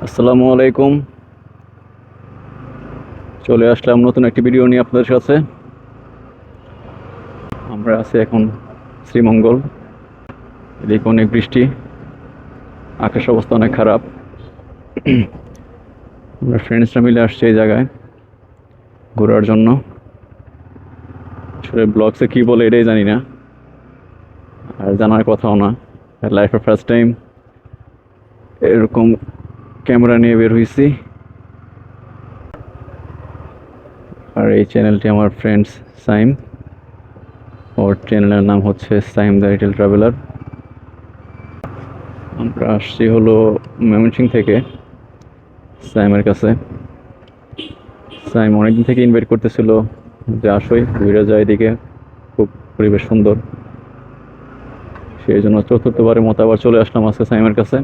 আসসালামু আলাইকুম। চলে আসলাম নতুন একটি ভিডিও নিয়ে আপনাদের কাছে। আমরা আছি এখন শ্রীমঙ্গল। এদিকে অনেক বৃষ্টি, আকাশ অবস্থা অনেক খারাপ। আমরা ফ্রেন্ডসরা মিলে আসছি এই জায়গায় ঘোরার জন্য। আসলে ব্লগসে কী বলে এটাই জানি না, আর জানার কথাও না। লাইফের ফার্স্ট টাইম এরকম ক্যামেরা নিয়ে বের হয়েছি। আর এই চ্যানেলটি আমার ফ্রেন্ডস সাইম, ওর চ্যানেলের নাম হচ্ছে সাইম দ্য লিটল ট্রাভেলার। আমরা আসছি হলো ময়মনসিংহ থেকে সাইমের কাছে। সাইম অনেকদিন থেকে ইনভাইট করতেছিল যে আসোই ঘুরে যায়, এদিকে খুব পরিবেশ সুন্দর। সেই জন্য চতুর্থবারের মতো আবার চলে আসলাম আজকে সাইমের কাছে।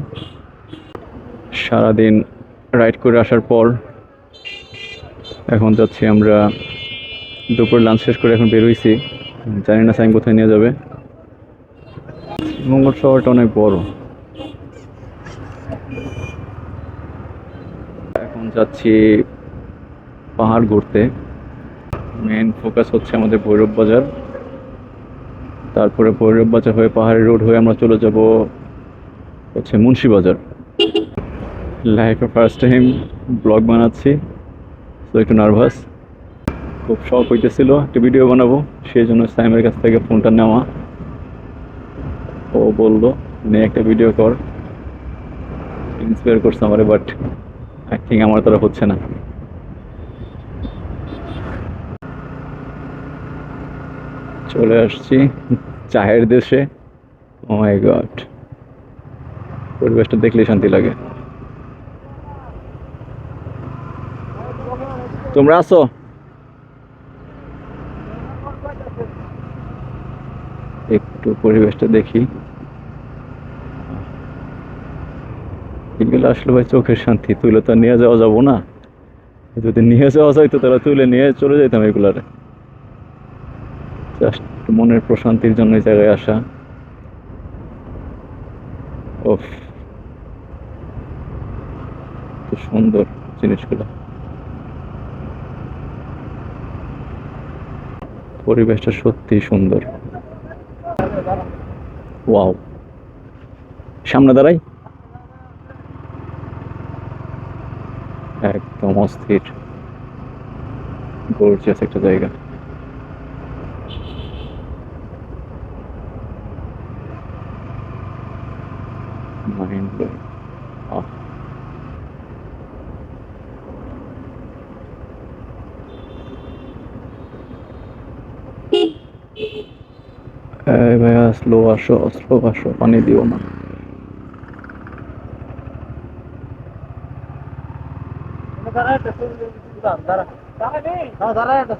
সারাদিন রাইড করে আসার পর এখন যাচ্ছি আমরা, দুপুর লাঞ্চ শেষ করে এখন বের হয়েছি। জানি না সাইম কোথায় নিয়ে যাবে। মঙ্গল শহরটা অনেক বড়। এখন যাচ্ছি পাহাড় ঘুরতে। মেন ফোকাস হচ্ছে আমাদের ভৈরব বাজার, তারপরে ভৈরব বাজার হয়ে পাহাড়ি রোড হয়ে আমরা চলে যাব হচ্ছে মুন্সিবাজার। লাইফে ফার্স্ট টাইম ব্লগ বানাচ্ছি, তো একটু নার্ভাস। খুব শখ হইতেছিল একটা ভিডিও বানাবো, সেই জন্য সাইমের কাছ থেকে ফোনটা নেওয়া। ও বললো নে একটা ভিডিও কর, ইন্সপায়ার করছে আমারে, বাট আই থিঙ্ক আমার দ্বারা হচ্ছে না। চলে আসছি চায়ের দেশে। ও মাই গড, পরিবেশটা দেখলেই শান্তি লাগে। তোমরা আছো? একটু পরিবেশটা দেখি। এগুলো আসলে ভাই চোখের শান্তি, তুলে তো নিয়ে যাওয়া যাবো না। যদি নিয়ে যাওয়া যাইতো তাহলে তুলে নিয়ে চলে যেতাম এগুলারে। জাস্ট মনের প্রশান্তির জন্য এই জায়গায় আসা। ওফ, খুব সুন্দর জিনিসগুলো, পরিবেশটা সত্যি সুন্দর। ওয়াও, সামনে দাঁড়াই, একদম অস্থির, গর্জিয়াস একটা জায়গা। Mind blowing. আহ, এই ভাইয়া স্লো আসো, স্লো আসো, পানি দিও না। দাঁড়া দাঁড়া দাঁড়া দাঁড়া দাঁড়া